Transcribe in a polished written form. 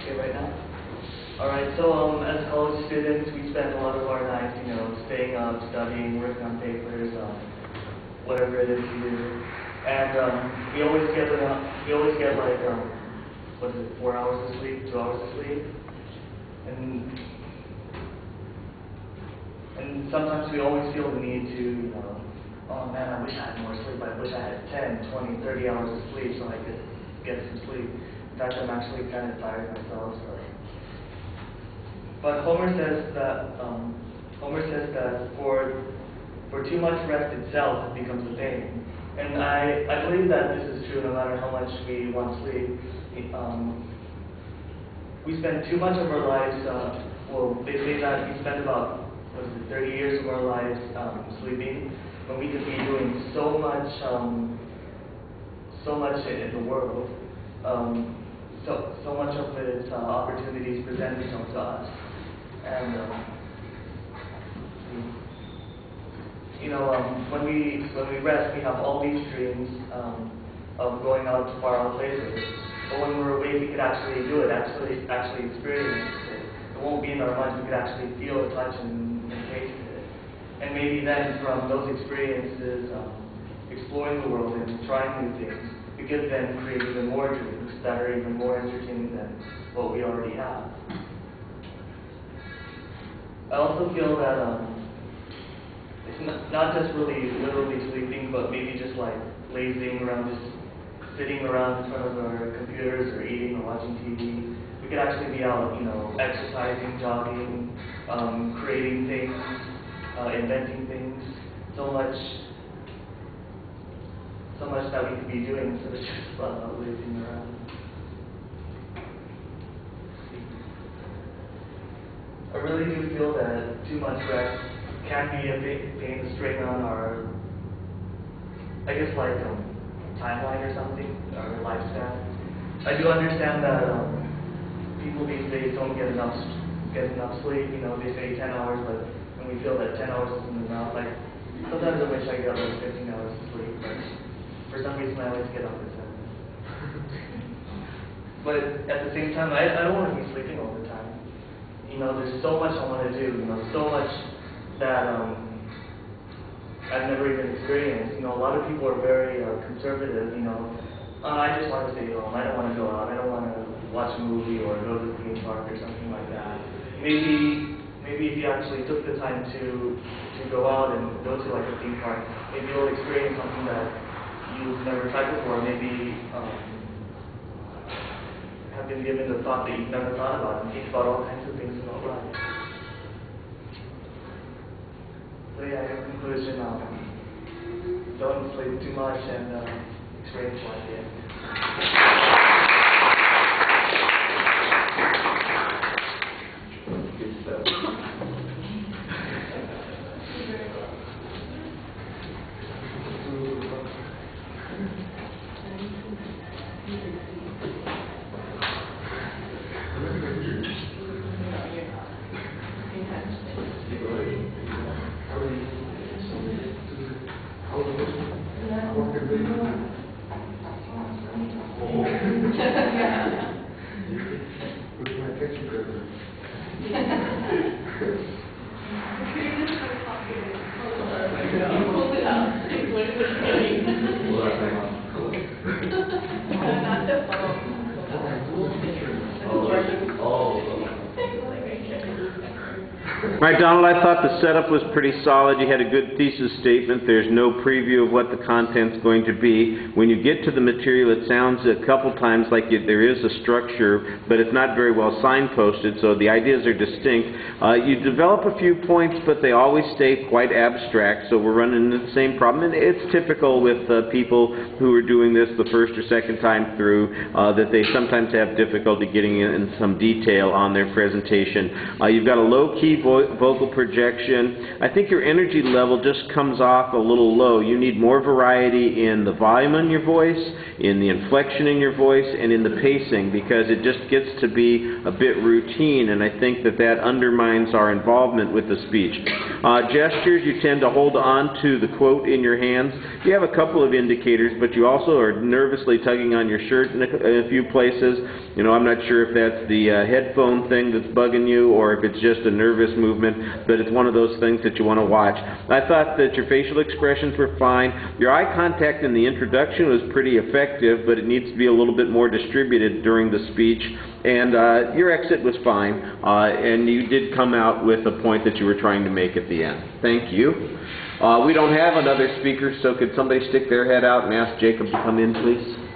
Okay, right now? Alright, so as college students, we spend a lot of our nights, staying up, studying, working on papers, whatever it is we do. And we always get like, what is it, 4 hours of sleep, 2 hours of sleep? And sometimes we always feel the need to, oh man, I wish I had more sleep. I wish I had 10, 20, 30 hours of sleep so I could get some sleep. In fact, I'm actually kind of tired myself. But Homer says that for too much rest itself, it becomes a pain. And I believe that this is true no matter how much we want sleep. We spend too much of our lives, they say that we spend about 30 years of our lives sleeping, when we could be doing so much in the world. So much of its opportunities present themselves to us. And when we rest, we have all these dreams of going out to far out places. But when we're awake, we could actually do it, actually experience it. It won't be in our minds. We could actually feel, touch, and taste it. And maybe then, from those experiences, exploring the world and trying new things, we could then create even more dreams that are even more entertaining than what we already have. I also feel that it's not just really literally sleeping, but maybe just like lazing around, just sitting around in front of our computers or eating or watching TV. We could actually be out, exercising, jogging, creating things, inventing things. So much that we could be doing instead of just lazing around. I really do feel that too much rest can be a big pain to strain on our, timeline or something, our lifespan. I do understand that people these days don't get enough sleep. They say 10 hours, but when we feel that 10 hours isn't enough, sometimes I wish I got 15 hours of sleep, but for some reason I always get up at 7. But at the same time, I don't want to be sleeping all the time. There's so much I want to do, so much that I've never even experienced. A lot of people are very conservative, I just want to stay home, I don't want to go out, I don't want to watch a movie or go to the theme park or something like that. Maybe if you actually took the time to go out and go to a theme park, maybe you'll experience something that you've never tried before, maybe have been given the thought that you've never thought about and think about all kinds of things in your life. So yeah, in conclusion, don't sleep too much and experience life. Good stuff. All right, Donald, I thought the setup was pretty solid. You had a good thesis statement. There's no preview of what the content's going to be. When you get to the material, it sounds a couple times like there is a structure, but it's not very well signposted, so the ideas are distinct. You develop a few points, but they always stay quite abstract, so we're running into the same problem. And it's typical with people who are doing this the first or second time through, that they sometimes have difficulty getting in some detail on their presentation. You've got a low-key voice vocal projection. I think your energy level just comes off a little low. You need more variety in the volume in your voice, in the inflection in your voice, and in the pacing, because it just gets to be a bit routine, and I think that that undermines our involvement with the speech. Gestures, you tend to hold on to the quote in your hands. You have a couple of indicators, but you also are nervously tugging on your shirt in a few places. You know, I'm not sure if that's the headphone thing that's bugging you or if it's just a nervous movement, but it's one of those things that you want to watch. I thought that your facial expressions were fine. Your eye contact in the introduction was pretty effective, but it needs to be a little bit more distributed during the speech. And your exit was fine, and you did come out with a point that you were trying to make at the end. Thank you. We don't have another speaker, so could somebody stick their head out and ask Jacob to come in, please?